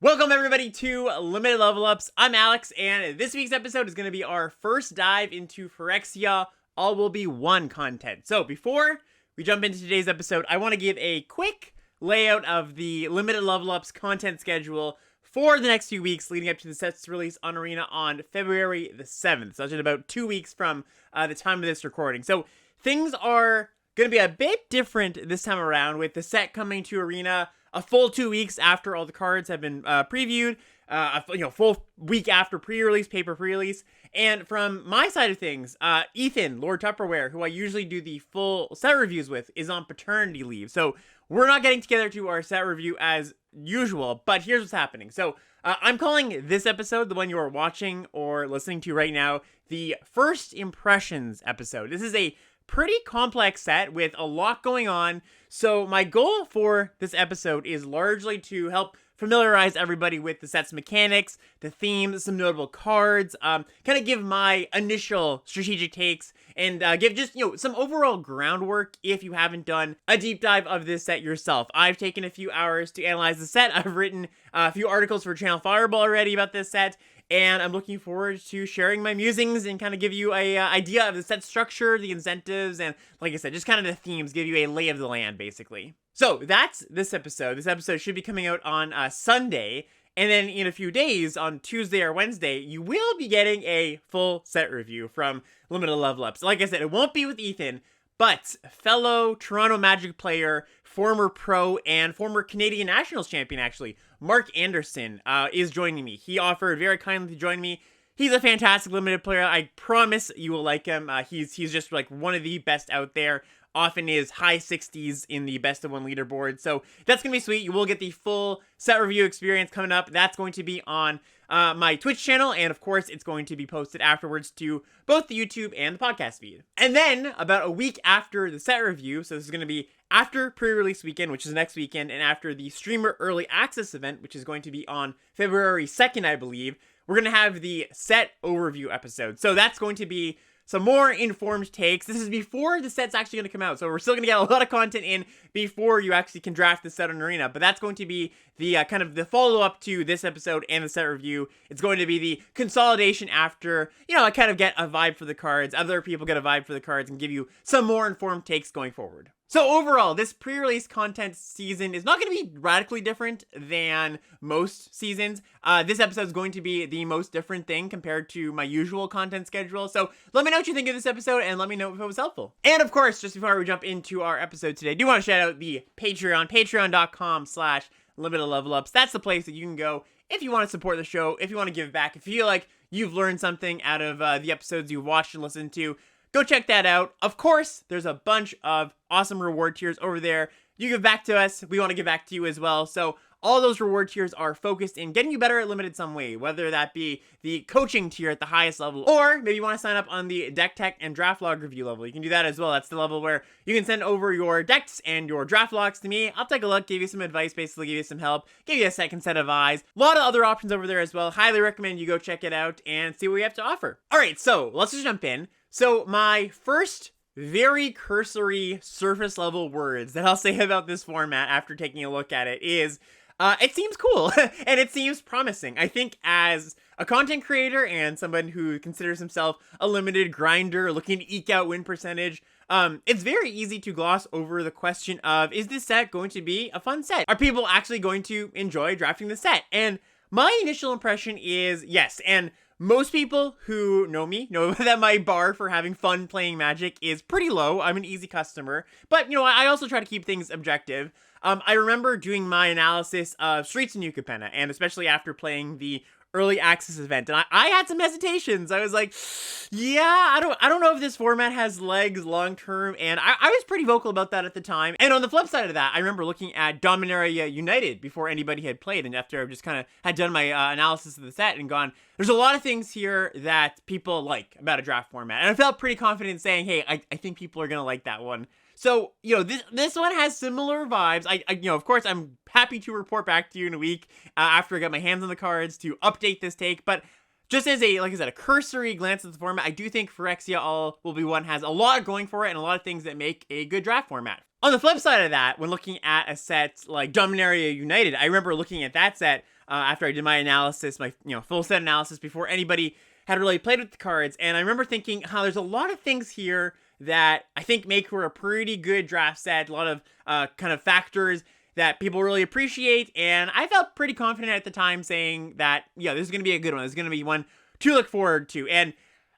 Welcome everybody to Limited Level Ups. I'm Alex, and this week's episode is going to be our first dive into Phyrexia All Will Be One content. So before we jump into today's episode, I want to give a quick layout of the Limited Level Ups content schedule for the next few weeks leading up to the set's release on Arena on February the 7th. So that's in about 2 weeks from the time of this recording. So things are going to be a bit different this time around with the set coming to Arena a full 2 weeks after all the cards have been previewed, a full week after pre-release, paper pre-release. And from my side of things, Ethan, Lord Tupperware, who I usually do the full set reviews with, is on paternity leave. So we're not getting together to our set review as usual, but here's what's happening. So I'm calling this episode, the one you are watching or listening to right now, the First Impressions episode. This is a pretty complex set with a lot going on. So my goal for this episode is largely to help familiarize everybody with the set's mechanics, the themes, some notable cards, kind of give my initial strategic takes, and give just, some overall groundwork if you haven't done a deep dive of this set yourself. I've taken a few hours to analyze the set. I've written a few articles for Channel Fireball already about this set, and I'm looking forward to sharing my musings and kind of give you a idea of the set structure, the incentives, and like I said, just kind of the themes, give you a lay of the land, basically. So that's this episode. This episode should be coming out on Sunday, and then in a few days, on Tuesday or Wednesday, you will be getting a full set review from Limited Level Ups. Like I said, it won't be with Ethan, but fellow Toronto Magic player, former pro, and former Canadian Nationals champion, actually, Mark Anderson, is joining me. He offered very kindly to join me. He's a fantastic Limited player. I promise you will like him. He's just like one of the best out there. Often is high 60s in the best of one leaderboard. So that's going to be sweet. You will get the full set review experience coming up. That's going to be on my Twitch channel. And of course, it's going to be posted afterwards to both the YouTube and the podcast feed. And then about a week after the set review, so this is going to be after pre-release weekend, which is next weekend, and after the streamer early access event, which is going to be on February 2nd, I believe, we're going to have the set overview episode. So that's going to be some more informed takes. This is before the set's actually going to come out, so we're still going to get a lot of content in before you actually can draft the set on Arena, but that's going to be the kind of the follow-up to this episode and the set review. It's going to be the consolidation after, I kind of get a vibe for the cards, other people get a vibe for the cards, and give you some more informed takes going forward. So overall, this pre-release content season is not going to be radically different than most seasons. This episode is going to be the most different thing compared to my usual content schedule. So let me know what you think of this episode and let me know if it was helpful. And of course, just before we jump into our episode today, I do want to shout out the Patreon, patreon.com/limitedlevelups. That's the place that you can go if you want to support the show, if you want to give back, if you feel like you've learned something out of the episodes you watched and listened to. Go check that out. Of course, there's a bunch of awesome reward tiers over there. You give back to us, we want to give back to you as well. So all those reward tiers are focused in getting you better at Limited some way, whether that be the coaching tier at the highest level, or maybe you want to sign up on the deck tech and draft log review level. You can do that as well. That's the level where you can send over your decks and your draft logs to me. I'll take a look, give you some advice, basically give you some help, give you a second set of eyes. A lot of other options over there as well. Highly recommend you go check it out and see what we have to offer. All right, so let's just jump in. So my first very cursory surface level words that I'll say about this format after taking a look at it is, it seems cool and it seems promising. I think as a content creator and someone who considers himself a limited grinder looking to eke out win percentage, it's very easy to gloss over the question of, is this set going to be a fun set? Are people actually going to enjoy drafting the set? And my initial impression is yes, and most people who know me know that my bar for having fun playing Magic is pretty low. I'm an easy customer, but I also try to keep things objective. I remember doing my analysis of Streets in New Capenna, and especially after playing the early access event, and I had some hesitations. I was like, yeah, I don't know if this format has legs long term, and I was pretty vocal about that at the time. And on the flip side of that, I remember looking at Dominaria United before anybody had played, and after I just kind of had done my analysis of the set and gone, there's a lot of things here that people like about a draft format, and I felt pretty confident saying, hey, I think people are gonna like that one. So, this one has similar vibes. Of course, I'm happy to report back to you in a week after I got my hands on the cards to update this take. But just as a cursory glance at the format, I do think Phyrexia All Will Be One has a lot going for it and a lot of things that make a good draft format. On the flip side of that, when looking at a set like Dominaria United, I remember looking at that set, after I did my analysis, my full set analysis before anybody had really played with the cards. And I remember thinking how there's a lot of things here that I think make for a pretty good draft set. A lot of kind of factors that people really appreciate. And I felt pretty confident at the time saying that, yeah, this is going to be a good one. This is going to be one to look forward to. And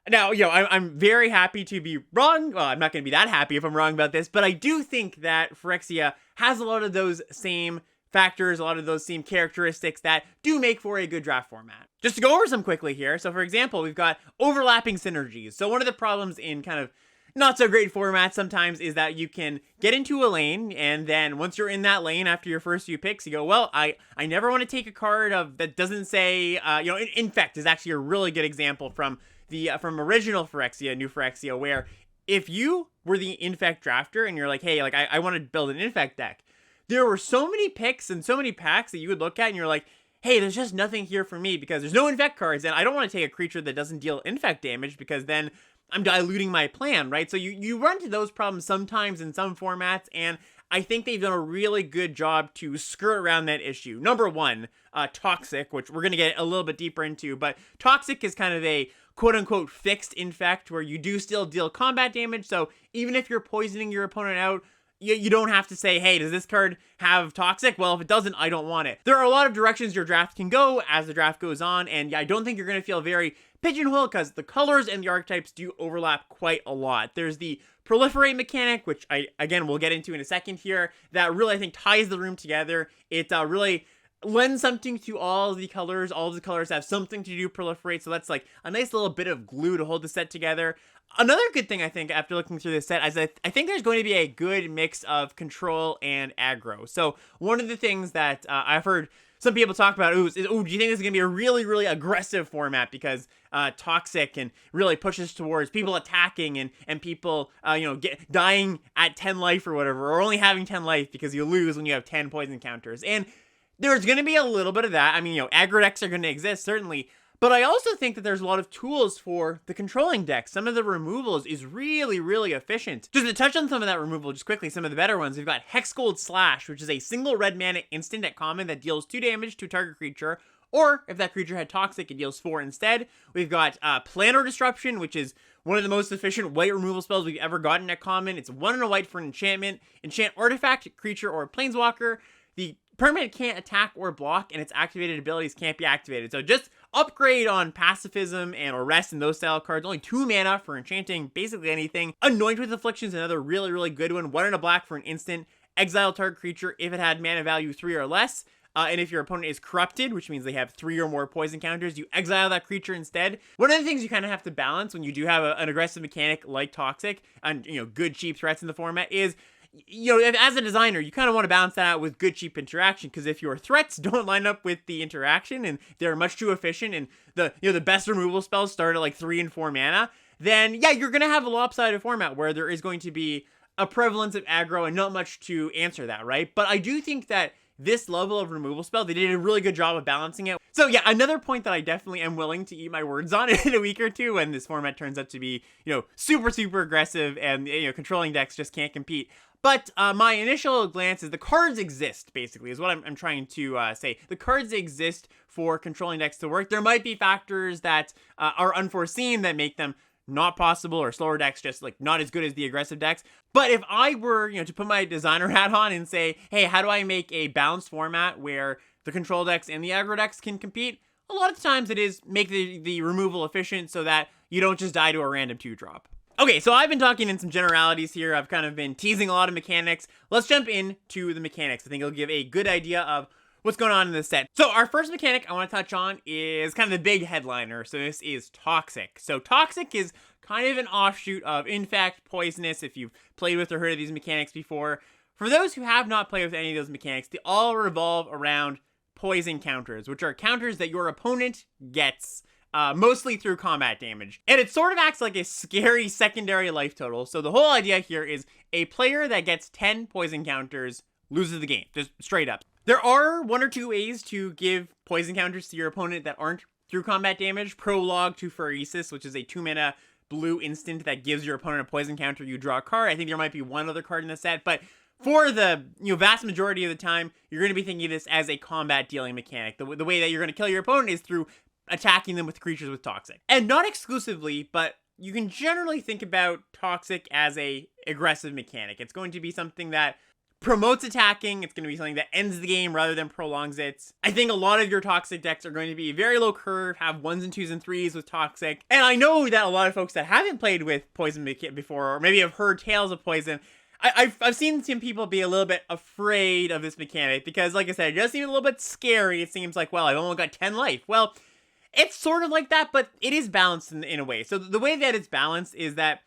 now, I'm very happy to be wrong. Well, I'm not going to be that happy if I'm wrong about this, but I do think that Phyrexia has a lot of those same factors, a lot of those same characteristics that do make for a good draft format. Just to go over some quickly here. So for example, we've got overlapping synergies. So one of the problems in kind of not so great formats sometimes is that you can get into a lane, and then once you're in that lane after your first few picks, you go, well, I never want to take a card that doesn't say, Infect is actually a really good example from from original Phyrexia, new Phyrexia, where if you were the Infect drafter and you're like, hey, like I want to build an Infect deck, there were so many picks and so many packs that you would look at and you're like, hey, there's just nothing here for me because there's no Infect cards, and I don't want to take a creature that doesn't deal Infect damage because then I'm diluting my plan, right? So you run into those problems sometimes in some formats, and I think they've done a really good job to skirt around that issue. Number one, Toxic, which we're going to get a little bit deeper into, but Toxic is kind of a quote-unquote fixed Infect where you do still deal combat damage, so even if you're poisoning your opponent out, you don't have to say, hey, does this card have Toxic? Well, if it doesn't, I don't want it. There are a lot of directions your draft can go as the draft goes on, and I don't think you're going to feel very pigeonholed because the colors and the archetypes do overlap quite a lot. There's the proliferate mechanic, which again, we'll get into in a second here, that really, I think, ties the room together. It really lends something to all the colors. All of the colors have something to do proliferate, so that's like a nice little bit of glue to hold the set together. Another good thing, I think, after looking through this set, is I think there's going to be a good mix of control and aggro. So one of the things that I've heard some people talk about, do you think this is going to be a really, really aggressive format because Toxic and really pushes towards people attacking and people, dying at 10 life or whatever, or only having 10 life because you lose when you have 10 poison counters. And there's going to be a little bit of that. I mean, aggro decks are going to exist, certainly. But I also think that there's a lot of tools for the controlling decks. Some of the removals is really, really efficient. Just to touch on some of that removal just quickly, some of the better ones, we've got Hexgold Slash, which is a single red mana instant at common that deals 2 damage to a target creature, or if that creature had Toxic, it deals 4 instead. We've got Planar Disruption, which is one of the most efficient white removal spells we've ever gotten at common. It's 1 and a white for an enchantment. Enchant artifact, creature, or planeswalker. The permanent can't attack or block, and its activated abilities can't be activated. So just upgrade on Pacifism and Arrest and those style cards. Only 2 mana for enchanting basically anything. Anoint with Afflictions, another really, really good one. 1 and a black for an instant. Exile target creature if it had mana value 3 or less. And if your opponent is corrupted, which means they have 3 or more poison counters, you exile that creature instead. One of the things you kind of have to balance when you do have an aggressive mechanic like Toxic and good cheap threats in the format is, as a designer, you kind of want to balance that out with good cheap interaction, because if your threats don't line up with the interaction and they're much too efficient and the best removal spells start at like 3 and 4 mana, then you're going to have a lopsided format where there is going to be a prevalence of aggro and not much to answer that, right? But I do think that this level of removal spell, they did a really good job of balancing it. So another point that I definitely am willing to eat my words on in a week or two when this format turns out to be, super, super aggressive and, controlling decks just can't compete. But my initial glance is the cards exist, basically, is what I'm trying to say. The cards exist for controlling decks to work. There might be factors that are unforeseen that make them not possible, or slower decks just like not as good as the aggressive decks. But if I were, to put my designer hat on and say, hey, how do I make a balanced format where the control decks and the aggro decks can compete? A lot of times it is make the removal efficient so that you don't just die to a random 2-drop. Okay, so I've been talking in some generalities here. I've kind of been teasing a lot of mechanics. Let's jump into the mechanics. I think it'll give a good idea of what's going on in this set. So our first mechanic I want to touch on is kind of the big headliner. So this is Toxic. So Toxic is kind of an offshoot of Infect, Poisonous, if you've played with or heard of these mechanics before. For those who have not played with any of those mechanics, they all revolve around poison counters, which are counters that your opponent gets mostly through combat damage. And it sort of acts like a scary secondary life total. So the whole idea here is a player that gets 10 poison counters loses the game, just straight up. There are 1 or 2 ways to give poison counters to your opponent that aren't through combat damage. Prologue to Phyrexia, which is a 2 blue instant that gives your opponent a poison counter. You draw a card. I think there might be one other card in the set, but for the vast majority of the time, you're going to be thinking of this as a combat dealing mechanic. The way that you're going to kill your opponent is through attacking them with creatures with Toxic. And not exclusively, but you can generally think about Toxic as a aggressive mechanic. It's going to be something that promotes attacking. It's going to be something that ends the game rather than prolongs it. I think a lot of your Toxic decks are going to be very low curve, have 1s and 2s and 3s with Toxic. And I know that a lot of folks that haven't played with Poison before, or maybe have heard tales of Poison, I've seen some people be a little bit afraid of this mechanic because, like I said, it does seem a little bit scary. It seems like, well, I've only got 10 life. Well, it's sort of like that, but it is balanced in a way. So the way that it's balanced is that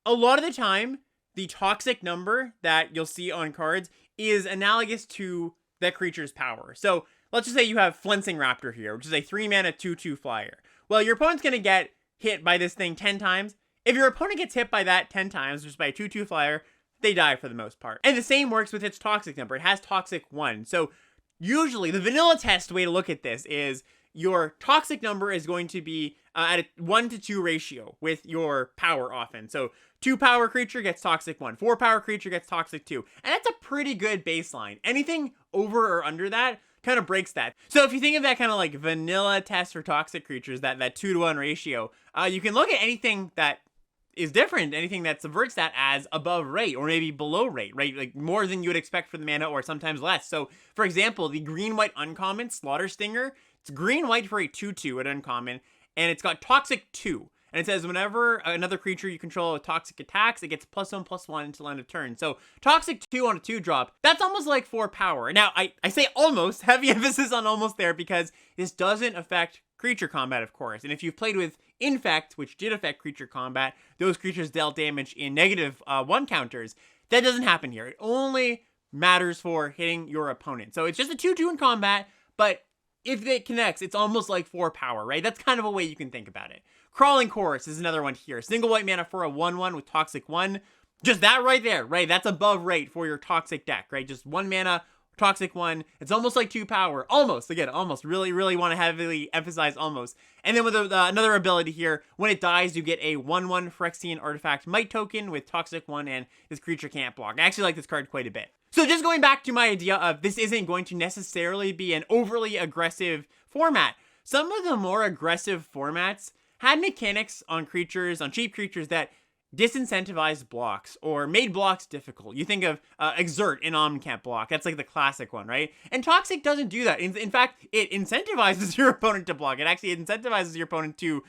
a lot of the time, the Toxic number that you'll see on cards is analogous to that creature's power. So let's just say you have Flensing Raptor here, which is a 3-mana 2/2 flyer. Well, your opponent's going to get hit by this thing 10 times. If your opponent gets hit by that 10 times, just by a 2/2 flyer, they die for the most part. And the same works with its Toxic number. It has Toxic 1. So usually, the vanilla test way to look at this is your Toxic number is going to be at a 1-to-2 ratio with your power often. So 2 power creature gets Toxic 1, 4 power creature gets Toxic 2. And that's a pretty good baseline. Anything over or under that kind of breaks that. So if you think of that kind of like vanilla test for Toxic creatures, that 2-to-1 ratio, you can look at anything that is different, anything that subverts that as above rate or maybe below rate, right? Like more than you would expect for the mana or sometimes less. So for example, the green-white uncommon Slaughter Stinger, it's green-white for a 2/2 at uncommon, and it's got Toxic 2. And it says whenever another creature you control with Toxic attacks, it gets +1/+1 until end of turn. So Toxic 2 on a 2-drop, that's almost like 4 power. Now, I say almost, heavy emphasis on almost there, because this doesn't affect creature combat, of course. And if you've played with Infect, which did affect creature combat, those creatures dealt damage in -1 counters. That doesn't happen here. It only matters for hitting your opponent. So it's just a 2/2 in combat, but if it connects, it's almost like 4 power, right? That's kind of a way you can think about it. Crawling Chorus is another one here. Single white mana for a 1/1 with Toxic 1. Just that right there, right? That's above rate for your Toxic deck, right? Just 1 mana, Toxic 1. It's almost like 2 power. Almost. Again, almost. Really, really want to heavily emphasize almost. And then with another ability here, when it dies, you get a 1/1 Phyrexian Artifact Might token with Toxic 1, and this creature can't block. I actually like this card quite a bit. So just going back to my idea of this isn't going to necessarily be an overly aggressive format. Some of the more aggressive formats had mechanics on creatures, on cheap creatures, that disincentivized blocks or made blocks difficult. You think of Exert in Omnicamp block. That's like the classic one, right? And Toxic doesn't do that. In fact, it incentivizes your opponent to block. It actually incentivizes your opponent to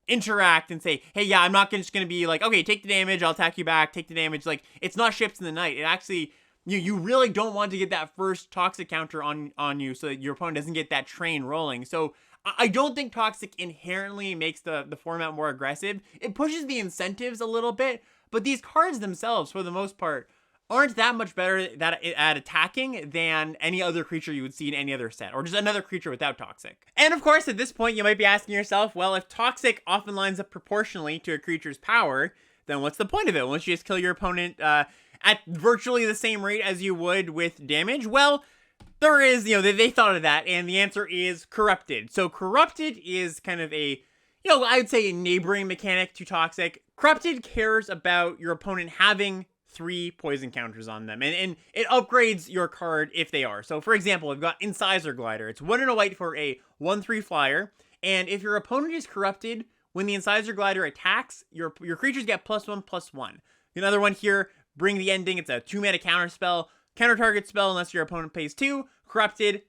interact and say, hey, yeah, I'm not just going to be like, okay, take the damage, I'll attack you back, take the damage. Like, it's not Ships in the Night. It actually, you really don't want to get that first Toxic counter on you so that your opponent doesn't get that train rolling. So I don't think Toxic inherently makes the format more aggressive. It pushes the incentives a little bit, but these cards themselves, for the most part, aren't that much better at attacking than any other creature you would see in any other set, or just another creature without Toxic. And of course, at this point, you might be asking yourself, well, if Toxic often lines up proportionally to a creature's power, then what's the point of it? Won't you just kill your opponent at virtually the same rate as you would with damage? Well, there is, they thought of that, and the answer is Corrupted. So Corrupted is kind of a, I would say a neighboring mechanic to Toxic. Corrupted cares about your opponent having 3 poison counters on them, and it upgrades your card if they are. So for example, we've got Incisor Glider. It's 1 and a white for a 1/3 flyer, and if your opponent is corrupted, when the Incisor Glider attacks, your creatures get +1/+1. Another one here, Bring the Ending. It's a 2-mana counter spell. Counter target spell unless your opponent pays 2. Corrupted,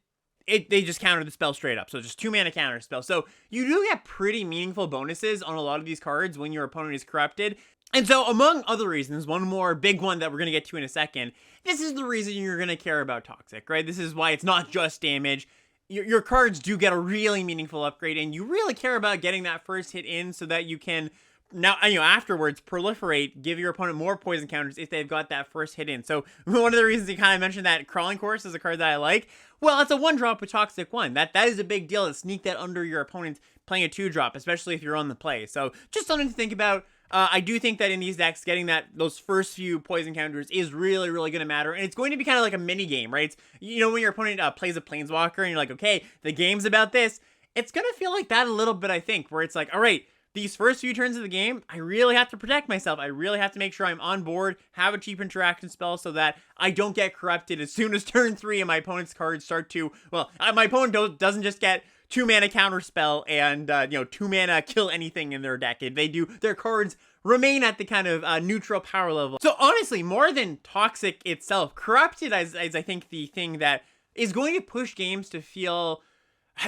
they just counter the spell straight up. So just 2-mana counter spell. So you do get pretty meaningful bonuses on a lot of these cards when your opponent is corrupted. And so among other reasons, one more big one that we're going to get to in a second, this is the reason you're going to care about Toxic, right? This is why it's not just damage. Your cards do get a really meaningful upgrade, and you really care about getting that first hit in so that you can now, afterwards, proliferate, give your opponent more poison counters if they've got that first hit in. So one of the reasons you kind of mentioned that Crawling Course is a card that I like, well, it's a 1-drop with Toxic 1. That is a big deal to sneak that under your opponent playing a 2-drop, especially if you're on the play. So just something to think about. I do think that in these decks, getting those first few poison counters is really, really going to matter. And it's going to be kind of like a mini game, right? It's, when your opponent plays a Planeswalker and you're like, okay, the game's about this. It's going to feel like that a little bit, I think, where it's like, all right, these first few turns of the game, I really have to protect myself. I really have to make sure I'm on board, have a cheap interaction spell so that I don't get corrupted as soon as turn 3 and my opponent's cards start to, well, my opponent doesn't just get 2 mana counter spell and, 2 mana kill anything in their deck. If they do, their cards remain at the kind of neutral power level. So honestly, more than Toxic itself, Corrupted is I think the thing that is going to push games to feel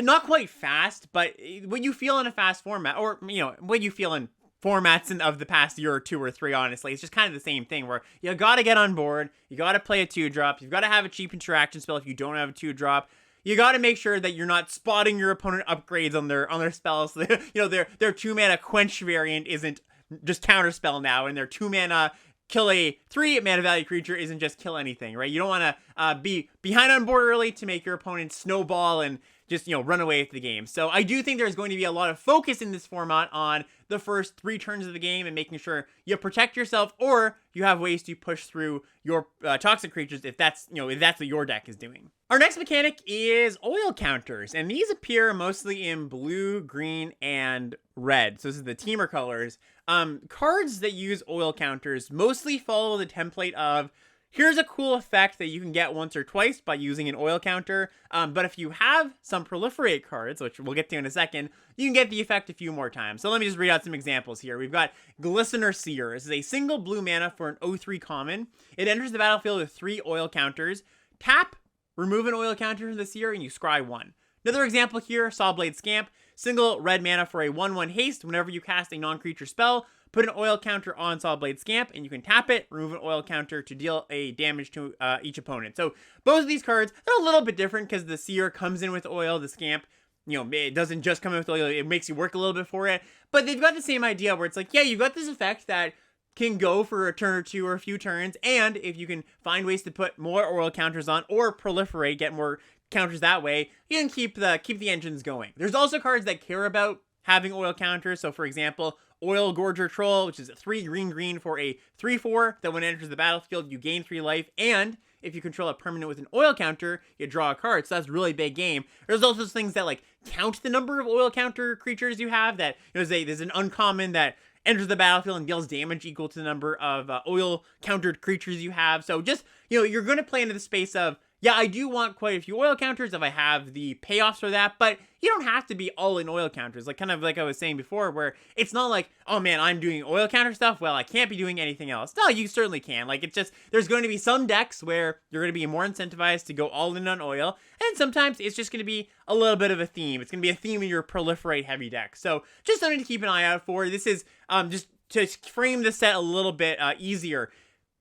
not quite fast, but what you feel in a fast format, or, what you feel in formats of the past year or 2 or 3, honestly. It's just kind of the same thing where you gotta get on board, you gotta play a 2-drop, you've gotta have a cheap interaction spell if you don't have a 2-drop. You gotta make sure that you're not spotting your opponent upgrades on their spells. So their 2 mana quench variant isn't just counter spell now, and their 2 mana kill a 3 mana value creature isn't just kill anything, right? You don't want to be behind on board early to make your opponent snowball and just, run away with the game. So I do think there's going to be a lot of focus in this format on the first 3 turns of the game and making sure you protect yourself, or you have ways to push through your toxic creatures if that's what your deck is doing. Our next mechanic is oil counters, and these appear mostly in blue, green, and red. So this is the teamer colors. Cards that use oil counters mostly follow the template of, here's a cool effect that you can get once or twice by using an oil counter, but if you have some proliferate cards, which we'll get to in a second, you can get the effect a few more times. So let me just read out some examples here. We've got Glistener Seer. This is a single blue mana for an 0/3 common. It enters the battlefield with 3 oil counters. Tap, remove an oil counter from the Seer, and you scry 1. Another example here, Sawblade Scamp. Single red mana for a 1/1 haste. Whenever you cast a non-creature spell, put an oil counter on Sawblade Scamp, and you can tap it, remove an oil counter to deal a damage to each opponent. So both of these cards, they're a little bit different because the Seer comes in with oil, the Scamp, it doesn't just come in with oil, it makes you work a little bit for it. But they've got the same idea where it's like, yeah, you've got this effect that can go for a turn or 2 or a few turns, and if you can find ways to put more oil counters on or proliferate, get more counters that way, you can keep the engines going. There's also cards that care about having oil counters. So for example, Oil Gorger Troll, which is a 3 green for a 3/4 that when it enters the battlefield, you gain 3 life, and if you control a permanent with an oil counter, you draw a card. So that's a really big game. There's also things that like count the number of oil counter creatures you have. That there's an uncommon that enters the battlefield and deals damage equal to the number of oil countered creatures you have. So just you're going to play into the space of, yeah, I do want quite a few oil counters if I have the payoffs for that, but you don't have to be all in oil counters. Like I was saying before, where it's not like, oh man, I'm doing oil counter stuff, well, I can't be doing anything else. No, you certainly can. Like, it's just, there's going to be some decks where you're going to be more incentivized to go all in on oil, and sometimes it's just going to be a little bit of a theme. It's going to be a theme in your proliferate heavy deck. So just something to keep an eye out for. This is just to frame the set a little bit easier.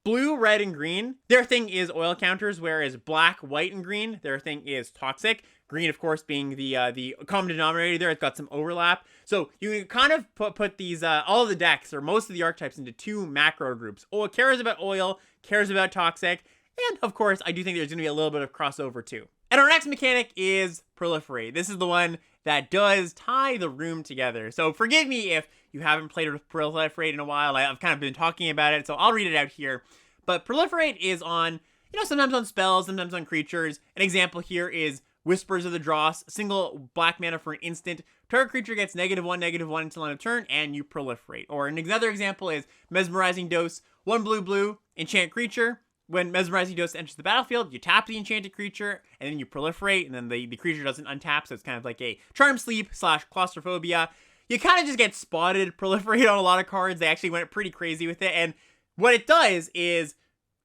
Blue, red, and green, their thing is oil counters, whereas black, white, and green, their thing is toxic. Green, of course, being the common denominator there. It's got some overlap. So you can kind of put these, all the decks, or most of the archetypes, into 2 macro groups. Cares about oil, cares about toxic, and, of course, I do think there's going to be a little bit of crossover, too. And our next mechanic is proliferate. This is the one that does tie the room together. So forgive me if you haven't played with proliferate in a while. I've kind of been talking about it, so I'll read it out here. But proliferate is on, sometimes on spells, sometimes on creatures. An example here is Whispers of the Dross, single black mana for an instant. Target creature gets -1/-1 until end of turn, and you proliferate. Or another example is Mesmerizing Dose, 1 blue, enchant creature. When Mesmerizing Dose enters the battlefield, you tap the enchanted creature, and then you proliferate, and then the creature doesn't untap, so it's kind of like a Charm Sleep / Claustrophobia. You kind of just get spotted proliferate on a lot of cards. They actually went pretty crazy with it, and what it does is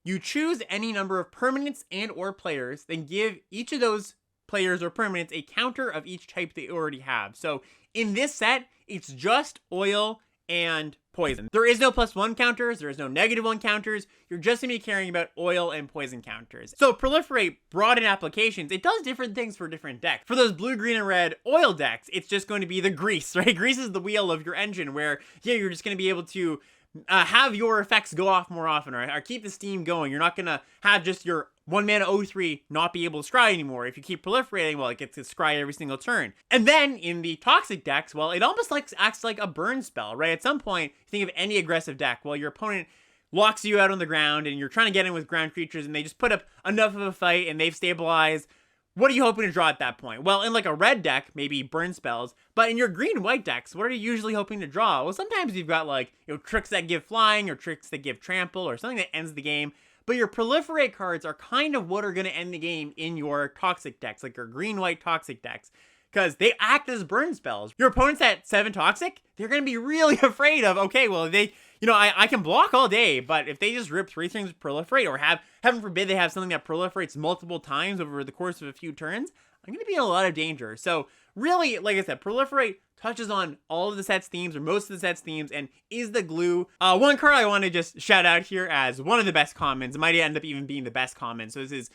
you choose any number of permanents and or players, then give each of those players or permanents a counter of each type they already have. So in this set, it's just oil and poison. There is no +1 counters, there is no -1 counters, you're just going to be caring about oil and poison counters. So proliferate, broaden applications, it does different things for different decks. For those blue, green, and red oil decks, it's just going to be the grease, right? Grease is the wheel of your engine where, yeah, you're just going to be able to have your effects go off more often, or keep the steam going. You're not going to have just your 1 mana 0/3 not be able to scry anymore. If you keep proliferating, well, it gets to scry every single turn. And then in the toxic decks, well, it almost acts like a burn spell, right? At some point, think of any aggressive deck. Well, your opponent locks you out on the ground and you're trying to get in with ground creatures and they just put up enough of a fight and they've stabilized. what are you hoping to draw at that point? Well, in like a red deck, maybe burn spells, but in your green-white decks, what are you usually hoping to draw? Well, sometimes you've got like, tricks that give flying or tricks that give trample or something that ends the game, but your proliferate cards are kind of what are going to end the game in your toxic decks, like your green-white toxic decks, because they act as burn spells. Your opponent's at 7 toxic, they're going to be really afraid of, okay, well, I can block all day, but if they just rip 3 things with proliferate, or heaven forbid they have something that proliferates multiple times over the course of a few turns, I'm going to be in a lot of danger. So really, like I said, proliferate touches on all of the set's themes, or most of the set's themes, and is the glue. One card I want to just shout out here as one of the best commons, it might end up even being the best common. So this is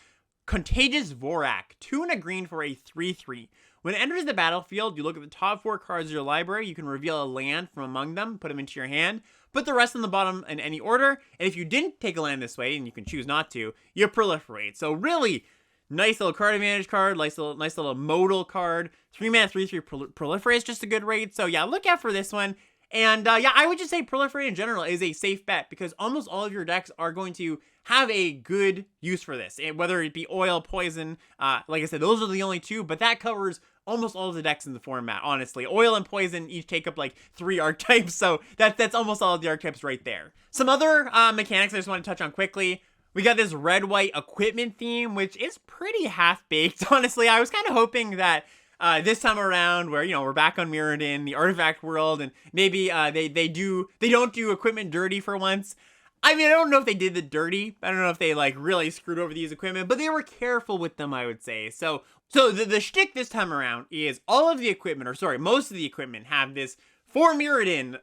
Contagious Vorak, 2 and a green for a 3/3. When it enters the battlefield, you look at the top 4 cards of your library, you can reveal a land from among them, put them into your hand, put the rest on the bottom in any order, and if you didn't take a land this way, and you can choose not to, you proliferate. So really, nice little card advantage card, nice little modal card. 3-mana 3/3 proliferate is just a good rate, so yeah, look out for this one. And yeah, I would just say proliferate in general is a safe bet, because almost all of your decks are going to have a good use for this, and whether it be oil, poison, like I said, those are the only 2, but that covers almost all of the decks in the format, honestly. Oil and poison each take up like 3 archetypes, so that's almost all of the archetypes right there. Some other mechanics I just want to touch on quickly. We got this red-white equipment theme, which is pretty half-baked, honestly. I was kind of hoping that this time around, where we're back on Mirrodin, the artifact world, and maybe they don't do equipment dirty for once. I mean, I don't know if they did the dirty. I don't know if they like really screwed over these equipment, but they were careful with them, I would say. So the shtick this time around is all of the equipment, or sorry, most of the equipment have this for Mirrodin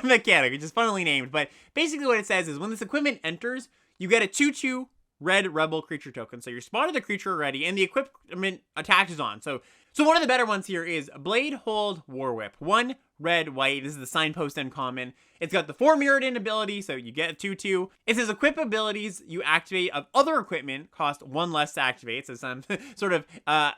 mechanic, which is funnily named. But basically what it says is when this equipment enters, you get a 2/2 red rebel creature token. So you're spotted the creature already, and the equipment attaches on. So one of the better ones here is Blade Hold War Whip. 1 red, white. This is the Signpost uncommon. It's got the 4 Mirrodin ability, so you get a 2/2. It says equip abilities you activate of other equipment cost 1 less to activate. So some sort of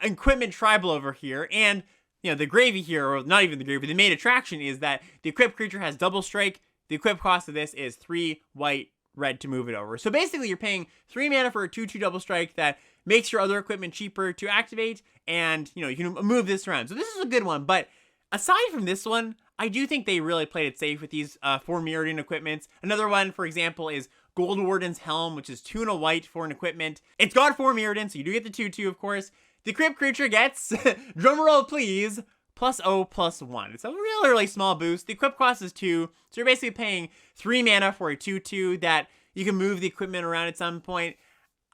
equipment tribal over here. And the gravy here, or not even the gravy, the main attraction is that the equipped creature has double strike. The equip cost of this is 3 white, red to move it over. So basically you're paying 3 mana for a 2/2 double strike that makes your other equipment cheaper to activate, and you can move this around. So this is a good one, but aside from this one, I do think they really played it safe with these 4 Mirrodin equipments. Another one, for example, is Gold Warden's Helm, which is 2 and a white for an equipment. It's got 4 Mirrodin, so you do get the 2/2, of course. The equipped creature gets, drumroll please, +0/+1. It's a really small boost. The equip cost is 2, so you're basically paying 3 mana for a 2/2 that you can move the equipment around at some point.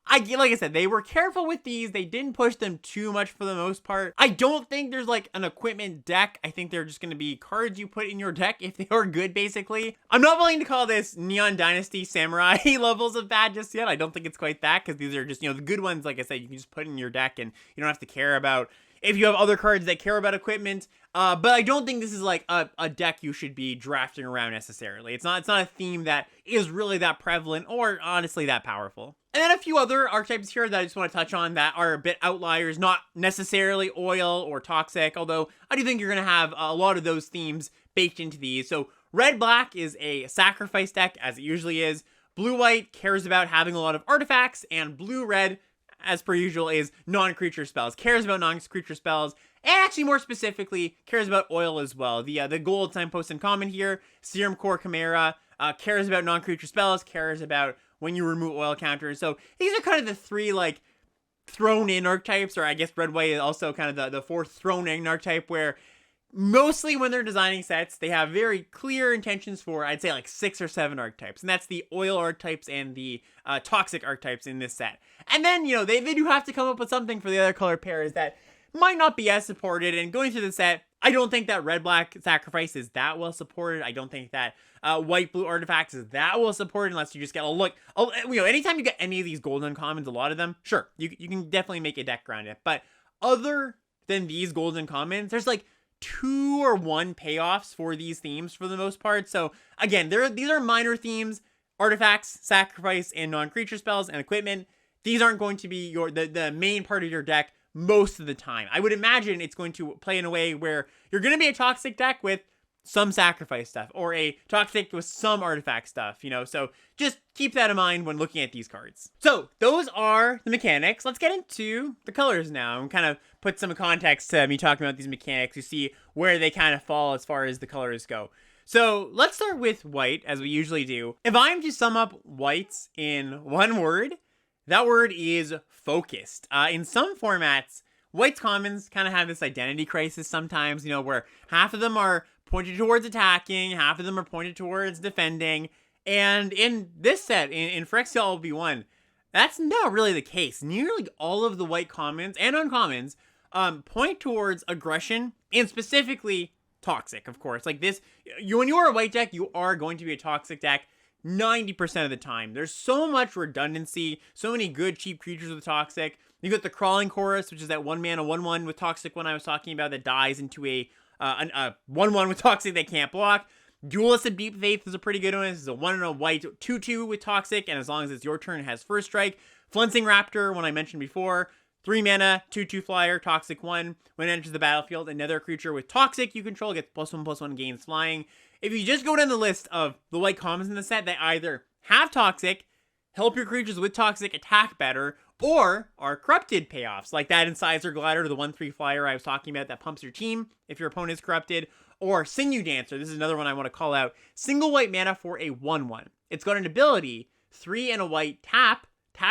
Like I said, they were careful with these. They didn't push them too much for the most part. I don't think there's like an equipment deck. I think they're just going to be cards you put in your deck if they are good, basically. I'm not willing to call this Neon Dynasty Samurai levels of bad just yet. I don't think it's quite that, because these are just, the good ones, like I said, you can just put in your deck and you don't have to care about if you have other cards that care about equipment. But I don't think this is like a deck you should be drafting around necessarily. It's not a theme that is really that prevalent or honestly that powerful. And then a few other archetypes here that I just want to touch on that are a bit outliers, not necessarily oil or toxic, although I do think you're going to have a lot of those themes baked into these. So red-black is a sacrifice deck, as it usually is. Blue-white cares about having a lot of artifacts, and blue-red, as per usual, is non-creature spells, cares about non-creature spells, and actually more specifically, cares about oil as well. The gold Signpost uncommon here, Serum Core Chimera, cares about non-creature spells, cares about when you remove oil counters. So these are kind of the 3 like thrown in archetypes, or I guess red white is also kind of the 4th thrown in archetype, where mostly when they're designing sets, they have very clear intentions for, I'd say, like 6 or 7 archetypes. And that's the oil archetypes and the toxic archetypes in this set. And then, they do have to come up with something for the other color pairs that might not be as supported. And going through the set, I don't think that red-black sacrifice is that well supported. I don't think that white-blue artifacts is that well supported, unless you just get a look. Anytime you get any of these golden commons, a lot of them, sure, you can definitely make a deck around it. But other than these golden commons, there's like 2 or 1 payoffs for these themes for the most part. So again, these are minor themes: artifacts, sacrifice, and non-creature spells and equipment. These aren't going to be the main part of your deck most of the time. I would imagine it's going to play in a way where you're going to be a toxic deck with some sacrifice stuff, or a toxic with some artifact stuff, so just keep that in mind when looking at these cards. So those are the mechanics. Let's get into the colors now and kind of put some context to me talking about these mechanics to see where they kind of fall as far as the colors go. So let's start with white, as we usually do. If I'm to sum up whites in one word, that word is focused. In some formats, white's commons kind of have this identity crisis sometimes, where half of them are pointed towards attacking, half of them are pointed towards defending. And in this set, in Phyrexia LB1, that's not really the case. Nearly all of the white commons and uncommons point towards aggression, and specifically toxic, of course. Like this, when you're a white deck, you are going to be a toxic deck 90% of the time. There's so much redundancy, so many good cheap creatures with toxic. You got the Crawling Chorus, which is that 1-mana 1/1 with toxic one I was talking about that dies into a 1/1 with toxic they can't block. Duelist of Deep Faith is a pretty good one. This is a 1 white 2/2 with toxic, and as long as it's your turn, it has first strike. Flensing Raptor, one I mentioned before, 3 mana, 2/2 flyer, toxic 1. When it enters the battlefield, another creature with toxic you control gets +1/+1, gains flying. If you just go down the list of the white commons in the set, they either have toxic, help your creatures with toxic attack better, or are corrupted payoffs, like that Incisor Glider, the 1/3 flyer I was talking about that pumps your team if your opponent is corrupted, or Sinew Dancer. This is another one I want to call out. Single white mana for a 1/1. It's got an ability, 3 and a white, tap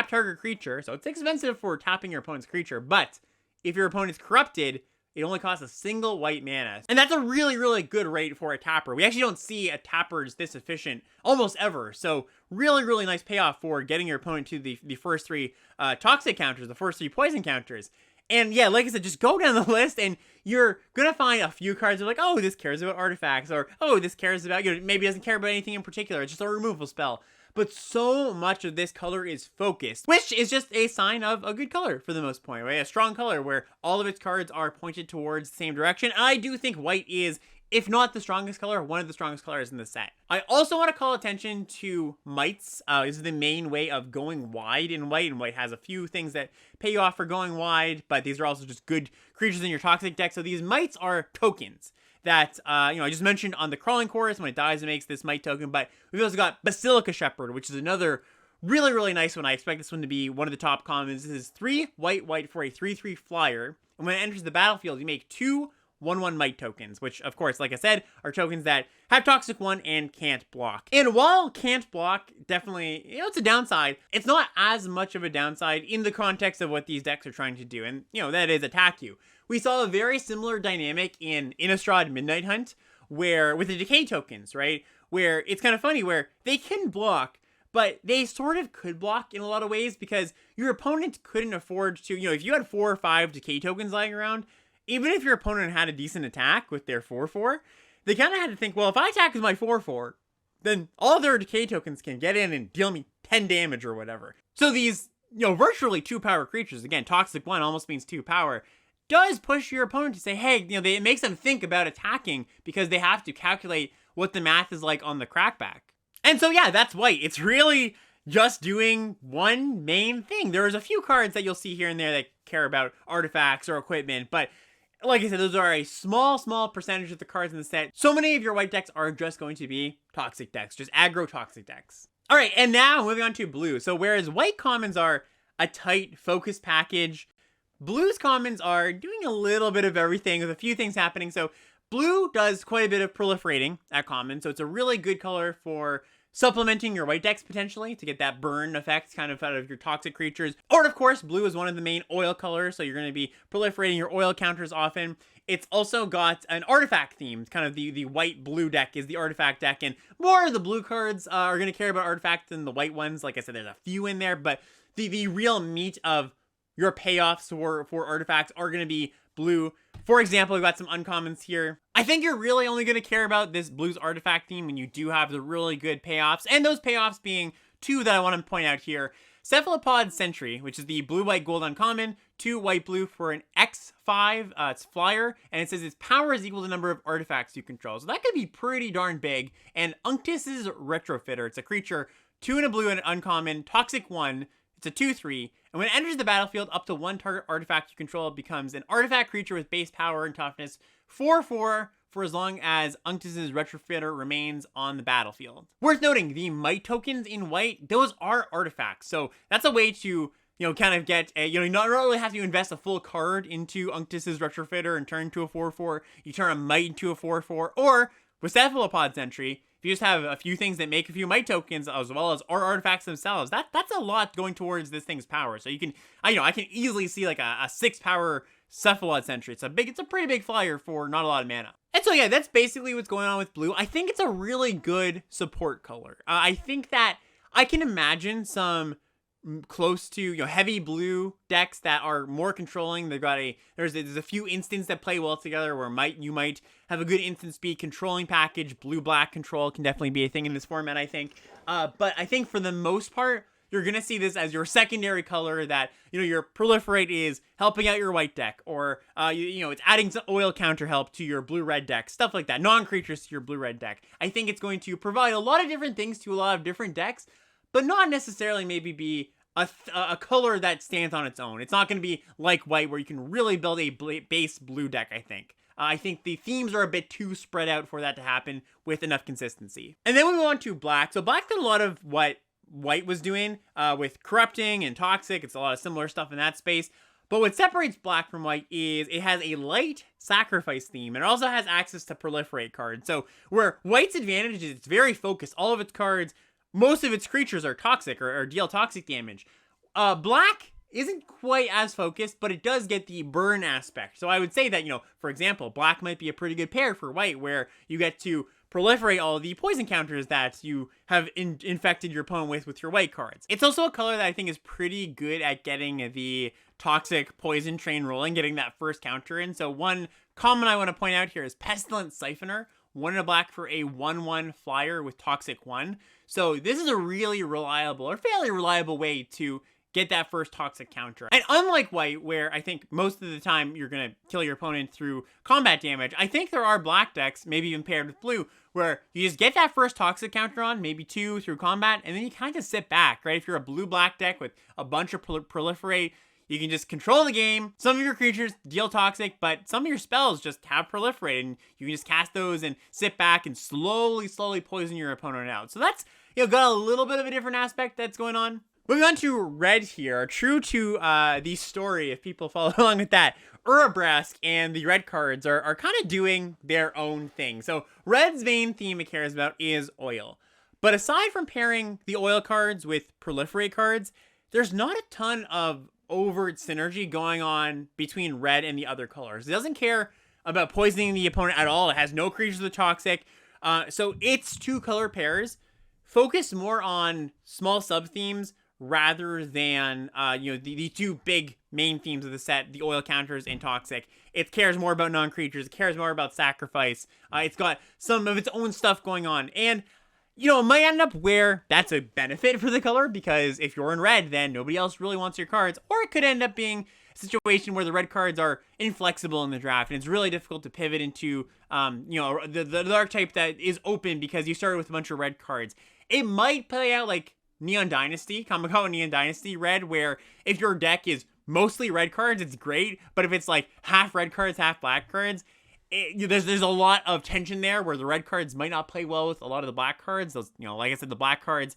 target creature, so it's expensive for tapping your opponent's creature, but if your opponent's corrupted, it only costs a single white mana. And that's a really, really good rate for a tapper. We actually don't see a tappers this efficient almost ever. So really, really nice payoff for getting your opponent to the first 3 toxic counters, the first 3 poison counters. And yeah, like I said, just go down the list and you're going to find a few cards that are like, oh, this cares about artifacts, or oh, this cares about, maybe doesn't care about anything in particular. It's just a removal spell. But so much of this color is focused, which is just a sign of a good color for the most part, right? A strong color where all of its cards are pointed towards the same direction. And I do think white is, if not the strongest color, one of the strongest colors in the set. I also want to call attention to mites. This is the main way of going wide in white, and white has a few things that pay you off for going wide, but these are also just good creatures in your toxic deck. So these mites are tokens that, I just mentioned on the Crawling Chorus. When it dies, it makes this mite token, but we've also got Basilica Shepherd, which is another really, really nice one. I expect this one to be one of the top commons. This is 3 white for a 3/3 flyer, and when it enters the battlefield, you make 2 1/1 mite tokens, which, of course, like I said, are tokens that have toxic 1 and can't block. And while can't block, definitely, it's a downside, it's not as much of a downside in the context of what these decks are trying to do, and, that is attack you. We saw a very similar dynamic in Innistrad Midnight Hunt, where, with the decay tokens, right? Where it's kind of funny, where they can block, but they sort of could block in a lot of ways, because your opponent couldn't afford to, if you had 4 or 5 decay tokens lying around, even if your opponent had a decent attack with their 4/4, they kind of had to think, well, if I attack with my 4/4, then all their decay tokens can get in and deal me 10 damage or whatever. So these, virtually 2 power creatures, again, toxic 1 almost means 2 power, does push your opponent to say, hey, it makes them think about attacking because they have to calculate what the math is like on the crackback. And so, yeah, that's white. It's really just doing one main thing. There's a few cards that you'll see here and there that care about artifacts or equipment, but like I said, those are a small percentage of the cards in the set. So many of your white decks are just going to be toxic decks, just aggro toxic decks. All right, and now moving on to blue. So whereas white commons are a tight, focused package, blue's commons are doing a little bit of everything with a few things happening. So blue does quite a bit of proliferating at common, so it's a really good color for supplementing your white decks potentially to get that burn effect kind of out of your toxic creatures. Or of course, blue is one of the main oil colors, so you're going to be proliferating your oil counters often. It's also got an artifact theme, kind of the white-blue deck is the artifact deck, and more of the blue cards are going to care about artifacts than the white ones. Like I said, there's a few in there, but the real meat of your payoffs for artifacts are going to be blue. For example, we've got some uncommons here. I think you're really only going to care about this blue's artifact theme when you do have the really good payoffs, and those payoffs being 2 that I want to point out here. Cephalopod Sentry, which is the blue-white-gold uncommon, 2 white-blue for an X5, it's flyer, and it says its power is equal to the number of artifacts you control. So that could be pretty darn big. And Unctus's Retrofitter, it's a creature, 2 and a blue and an uncommon, toxic 1, it's a 2/3, and when it enters the battlefield, up to 1 target artifact you control becomes an artifact creature with base power and toughness 4/4 for as long as Unctus's Retrofitter remains on the battlefield. Worth noting, the might tokens in white, those are artifacts. So that's a way to, kind of get a, you not really have to invest a full card into Unctus's Retrofitter and turn into a 4/4. You turn a might into a 4/4, or with Cephalopod's entry, if you just have a few things that make a few might tokens as well as our artifacts themselves, that's a lot going towards this thing's power. So you can, I can easily see like a 6 power Cephalopod entry. It's a pretty big flyer for not a lot of mana. And so yeah, that's basically what's going on with blue. I think it's a really good support color. I think that I can imagine some close to heavy blue decks that are more controlling. They've got there's a few instants that play well together where you might have a good instant speed controlling package. Blue black control can definitely be a thing in this format, I think. But I think for the most part, you're gonna see this as your secondary color that your proliferate is helping out your white deck, or it's adding some oil counter help to your blue red deck, stuff like that. Non-creatures to your blue red deck. I think it's going to provide a lot of different things to a lot of different decks, but not necessarily maybe be a color that stands on its own. It's not going to be like white where you can really build a base blue deck, I think. I think the themes are a bit too spread out for that to happen with enough consistency. And then we move on to black. So black did a lot of what white was doing with corrupting and toxic. It's a lot of similar stuff in that space. But what separates black from white is it has a light sacrifice theme, and it also has access to proliferate cards. So where white's advantage is it's very focused. All of its cards, most of its creatures are toxic or deal toxic damage. Black isn't quite as focused, but it does get the burn aspect. So I would say that, for example, black might be a pretty good pair for white, where you get to proliferate all the poison counters that you have infected your opponent with your white cards. It's also a color that I think is pretty good at getting the toxic poison train rolling, getting that first counter in. So one common I want to point out here is Pestilent Siphoner. 1 and a black for a 1/1 flyer with Toxic 1. So this is a really reliable, or fairly reliable way to get that first toxic counter. And unlike white, where I think most of the time you're going to kill your opponent through combat damage, I think there are black decks, maybe even paired with blue, where you just get that first toxic counter on, maybe 2 through combat, and then you kind of sit back, right? If you're a blue-black deck with a bunch of proliferate, you can just control the game. Some of your creatures deal toxic, but some of your spells just have proliferate, and you can just cast those and sit back and slowly poison your opponent out. So that's, got a little bit of a different aspect that's going on. Moving on to red here, true to the story, if people follow along with that, Urabrask and the red cards are kind of doing their own thing. So red's main theme it cares about is oil. But aside from pairing the oil cards with proliferate cards, there's not a ton of overt synergy going on between red and the other colors. It doesn't care about poisoning the opponent at all. It has no creatures with toxic. So its 2 color pairs focus more on small sub-themes rather than, the 2 big main themes of the set, the oil counters and toxic. It cares more about non-creatures. It cares more about sacrifice. It's got some of its own stuff going on. And it might end up where that's a benefit for the color, because if you're in red, then nobody else really wants your cards. Or it could end up being a situation where the red cards are inflexible in the draft, and it's really difficult to pivot into, the archetype that is open because you started with a bunch of red cards. It might play out like Neon Dynasty, Kamigawa Neon Dynasty red, where if your deck is mostly red cards, it's great, but if it's like half red cards, half black cards, there's a lot of tension there where the red cards might not play well with a lot of the black cards. Those, like I said, the black cards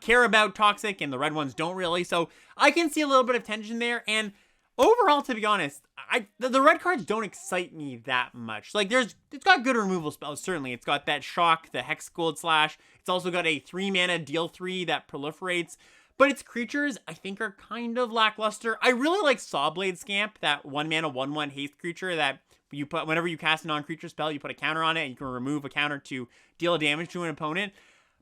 care about toxic and the red ones don't really. So I can see a little bit of tension there. And overall, to be honest, the red cards don't excite me that much. Like it's got good removal spells, certainly. It's got that shock, the Hex Gold Slash. It's also got a 3 mana deal 3 that proliferates. But its creatures, I think, are kind of lackluster. I really like Sawblade Scamp, that 1 mana 1/1 haste creature that you put whenever you cast a non-creature spell, you put a counter on it, and you can remove a counter to deal damage to an opponent.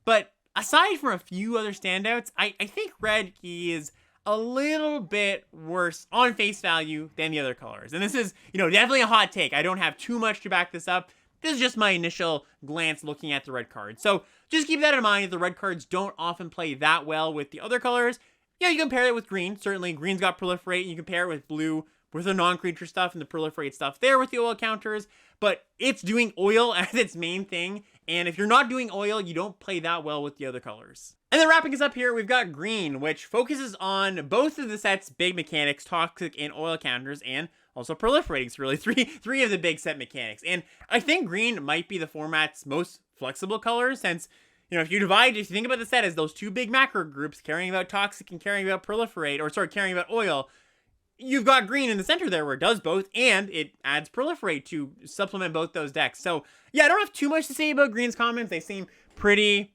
But aside from a few other standouts, I think red is a little bit worse on face value than the other colors. And this is, definitely a hot take. I don't have too much to back this up. This is just my initial glance looking at the red cards. So just keep that in mind. If the red cards don't often play that well with the other colors, you can pair it with green. Certainly, green's got proliferate. You can pair it with blue with the non-creature stuff and the proliferate stuff there with the oil counters. But it's doing oil as its main thing. And if you're not doing oil, you don't play that well with the other colors. And then wrapping us up here, we've got green, which focuses on both of the set's big mechanics, toxic and oil counters, and also proliferating. It's really three of the big set mechanics. And I think green might be the format's most flexible color, since, if you think about the set as those two big macro groups, caring about toxic and caring about caring about oil, you've got green in the center there where it does both, and it adds proliferate to supplement both those decks. So yeah, I don't have too much to say about green's commons. They seem pretty,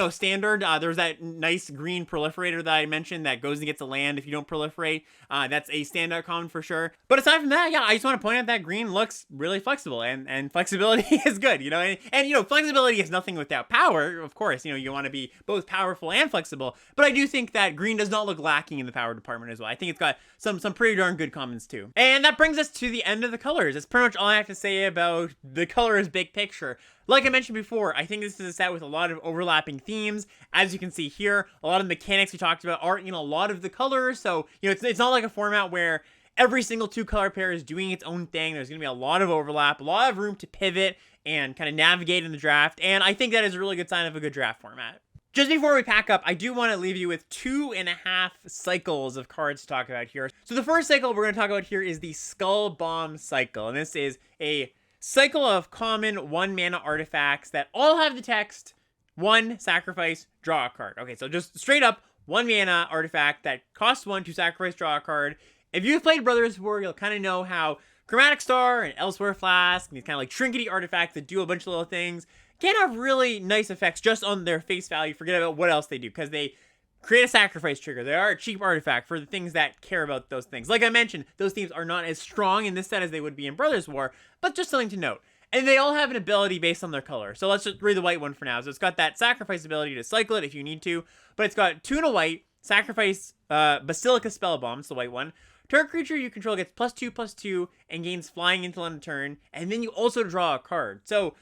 standard. There's that nice green proliferator that I mentioned that goes and gets a land if you don't proliferate. That's a standout common for sure. But aside from that, yeah, I just want to point out that green looks really flexible, and flexibility is good, and flexibility is nothing without power. Of course, you want to be both powerful and flexible, but I do think that green does not look lacking in the power department as well. I think it's got some pretty darn good commons too. And that brings us to the end of the colors. That's pretty much all I have to say about the colors big picture. Like I mentioned before, I think this is a set with a lot of overlapping themes. As you can see here, a lot of the mechanics we talked about are in a lot of the colors. So, it's not like a format where every single 2-color pair is doing its own thing. There's going to be a lot of overlap, a lot of room to pivot and kind of navigate in the draft. And I think that is a really good sign of a good draft format. Just before we pack up, I do want to leave you with 2.5 cycles of cards to talk about here. So the first cycle we're going to talk about here is the Skull Bomb cycle. And this is a cycle of common 1 mana artifacts that all have the text 1 sacrifice, draw a card. Okay, so just straight up 1 mana artifact that costs 1 to sacrifice, draw a card. If you've played Brothers War, you'll kind of know how Chromatic Star and Elsewhere Flask and these kind of like trinkety artifacts that do a bunch of little things can have really nice effects just on their face value. Forget about what else they do, because they create a sacrifice trigger. They are a cheap artifact for the things that care about those things. Like I mentioned, those themes are not as strong in this set as they would be in Brothers War, but just something to note. And they all have an ability based on their color. So let's just read the white one for now. So it's got that sacrifice ability to cycle it if you need to, but it's got 2 and a white, sacrifice Basilica Spellbomb, it's the white one. Target creature you control gets +2/+2 and gains flying until end of turn, and then you also draw a card. So,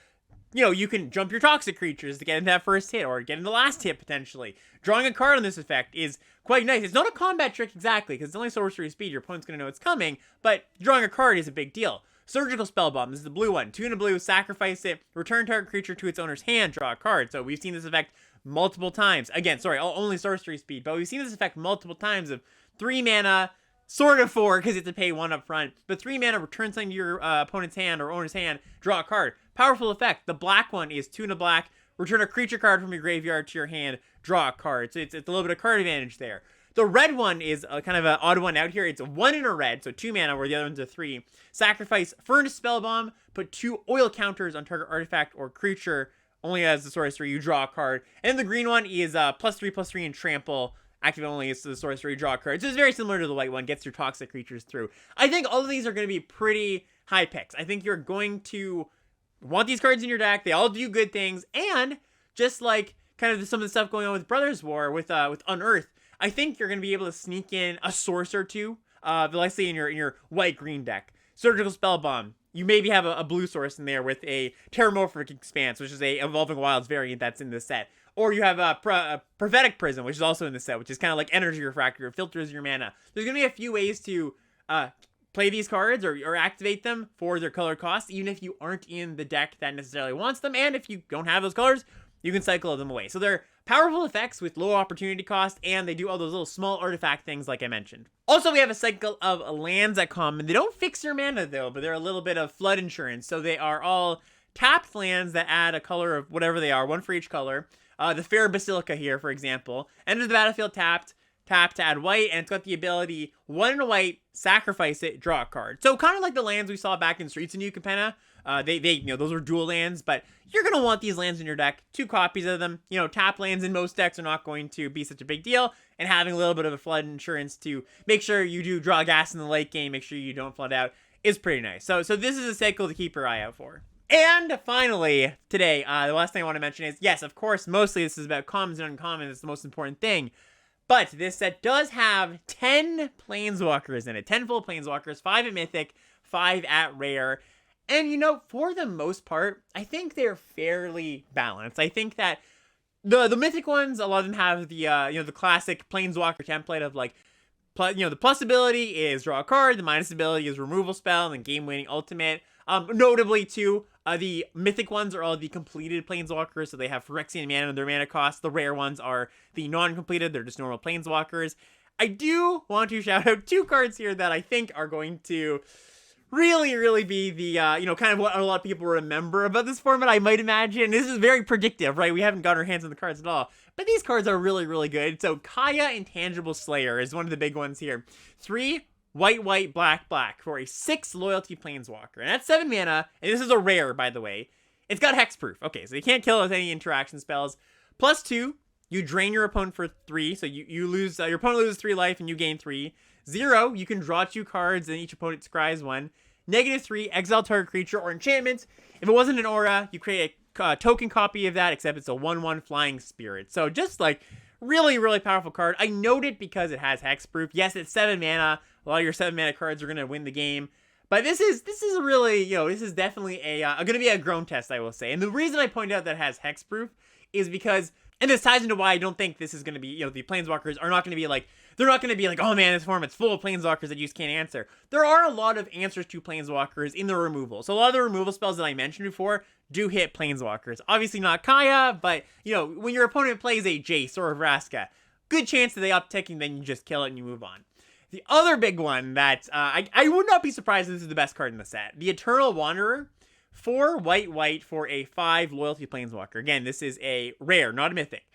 you can jump your toxic creatures to get into that first hit, or get into the last hit, potentially. Drawing a card on this effect is quite nice. It's not a combat trick exactly, because it's only sorcery speed. Your opponent's going to know it's coming, but drawing a card is a big deal. Surgical Spellbomb, this is the blue one. 2 and a blue, sacrifice it, return target creature to its owner's hand, draw a card. So we've seen this effect multiple times. Again, sorry, only sorcery speed, but we've seen this effect multiple times of 3 mana, sort of 4, because you have to pay 1 up front, but 3 mana, return something to your opponent's hand or owner's hand, draw a card. Powerful effect. The black one is 2 and a black, return a creature card from your graveyard to your hand, draw a card. So it's a little bit of card advantage there. The red one is kind of an odd one out here. It's 1 in a red, so 2 mana, where the other one's a 3. Sacrifice Furnace Spellbomb, put 2 oil counters on target artifact or creature, only as the sorcery, you draw a card. And the green one is +3/+3 and trample. Activate only is the sorcery, draw a card. So it's very similar to the white one, gets your toxic creatures through. I think all of these are going to be pretty high picks. I think you're going to want these cards in your deck. They all do good things, and just like kind of some of the stuff going on with Brothers War with Unearth, I think you're going to be able to sneak in a source or two, let's say in your white-green deck. Surgical Spellbomb. You maybe have a blue source in there with a Terramorphic Expanse, which is a Evolving Wilds variant that's in this set. Or you have a Prophetic Prism, which is also in the set, which is kind of like Energy Refractor, filters your mana. There's going to be a few ways to play these cards or activate them for their color cost, even if you aren't in the deck that necessarily wants them. And if you don't have those colors, you can cycle them away. So they're powerful effects with low opportunity cost, and they do all those little small artifact things like I mentioned. Also, we have a cycle of lands that come, and they don't fix your mana though, but they're a little bit of flood insurance. So they are all tapped lands that add a color of whatever they are, 1 for each color. The Fair Basilica here, for example, enters the battlefield tapped to add white, and it's got the ability 1 in a white, sacrifice it, draw a card. So kind of like the lands we saw back in Streets of New Capenna. Those were dual lands, but you're going to want these lands in your deck, 2 copies of them. Tap lands in most decks are not going to be such a big deal, and having a little bit of a flood insurance to make sure you do draw gas in the late game, make sure you don't flood out, is pretty nice. So this is a cycle to keep your eye out for. And finally, today, the last thing I want to mention is, yes, of course, mostly this is about commons and uncommons. It's the most important thing. But this set does have 10 Planeswalkers in it. 10 full Planeswalkers, 5 at Mythic, 5 at Rare. And, for the most part, I think they're fairly balanced. I think that the Mythic ones, a lot of them have the, the classic Planeswalker template of, like, the plus ability is draw a card, the minus ability is removal spell, and game-winning ultimate. Notably, too, the Mythic ones are all the completed Planeswalkers, so they have Phyrexian mana and their mana cost. The rare ones are the non-completed, they're just normal Planeswalkers. I do want to shout out 2 cards here that I think are going to really be the, kind of what a lot of people remember about this format, I might imagine. This is very predictive, right? We haven't got our hands on the cards at all. But these cards are really good. So Kaya Intangible Slayer is one of the big ones here. 3 white, black for a 6 loyalty planeswalker. And that's 7 mana, and this is a rare, by the way. It's got hexproof. Okay, so you can't kill it with any interaction spells. +2, you drain your opponent for 3, so you lose, your opponent loses 3 life and you gain 3. 0, you can draw 2 cards and each opponent scries 1. -3, exile target creature or enchantment. If it wasn't an aura, you create a token copy of that, except it's a 1/1 flying spirit. So just like really powerful card. I note it because it has hexproof. Yes, it's 7 mana. A lot of your 7 mana cards are going to win the game. But this is a really, this is definitely going to be a grown test, I will say. And the reason I point out that it has hexproof is because, and this ties into why I don't think this is going to be, the planeswalkers are not going to be like, they're not going to be like, oh man, this format's full of planeswalkers that you just can't answer. There are a lot of answers to planeswalkers in the removal. So a lot of the removal spells that I mentioned before do hit planeswalkers. Obviously not Kaya, but, when your opponent plays a Jace or a Vraska, good chance that they uptick and then you just kill it and you move on. The other big one that I would not be surprised if this is the best card in the set. The Eternal Wanderer. 4 white for a 5 loyalty planeswalker. Again, this is a rare, not a mythic.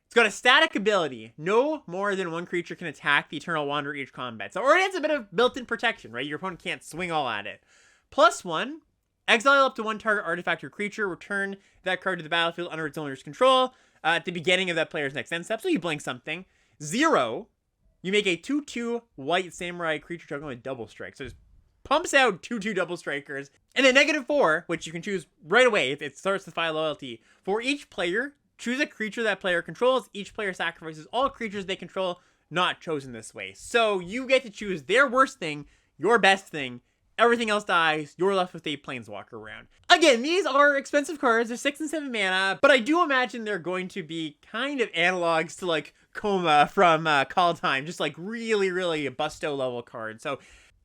It's got a static ability. No more than 1 creature can attack the Eternal Wanderer each combat. So already has a bit of built-in protection, right? Your opponent can't swing all at it. +1, exile up to 1 target artifact or creature. Return that card to the battlefield under its owner's control at the beginning of that player's next end step. So you blink something. 0, you make a 2/2 white samurai creature token with double strike. So just pumps out 2/2 double strikers. And then -4, which you can choose right away if it starts with 5 loyalty. For each player, choose a creature that player controls. Each player sacrifices all creatures they control, not chosen this way. So you get to choose their worst thing, your best thing. Everything else dies. You're left with a planeswalker round. Again, these are expensive cards. They're 6 and 7 mana, but I do imagine they're going to be kind of analogs to like Koma from Call Time. Just like really busto level cards.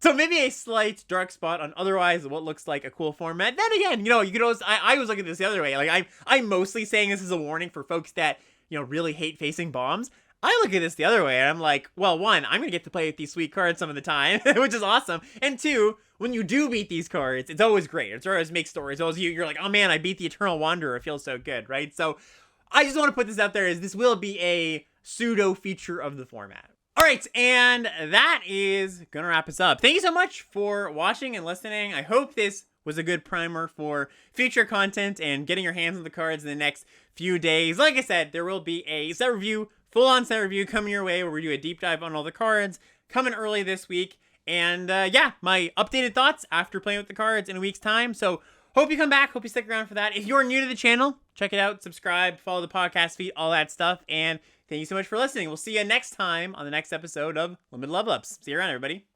So maybe a slight dark spot on otherwise what looks like a cool format. Then again, you could always, I was looking at this the other way. Like I'm mostly saying this is a warning for folks that, really hate facing bombs. I look at this the other way and I'm like, well, 1, I'm going to get to play with these sweet cards some of the time, which is awesome. And 2, when you do beat these cards, it's always great. It's always makes stories. Always you're like, oh man, I beat the Eternal Wanderer. It feels so good, right? So I just want to put this out there as this will be a pseudo feature of the format. All right, and that is going to wrap us up. Thank you so much for watching and listening. I hope this was a good primer for future content and getting your hands on the cards in the next few days. Like I said, there will be a set review, full-on set review coming your way where we do a deep dive on all the cards coming early this week. And yeah, my updated thoughts after playing with the cards in a week's time. So hope you come back. Hope you stick around for that. If you're new to the channel, check it out, subscribe, follow the podcast feed, all that stuff. And thank you so much for listening. We'll see you next time on the next episode of Limited Level Ups. See you around, everybody.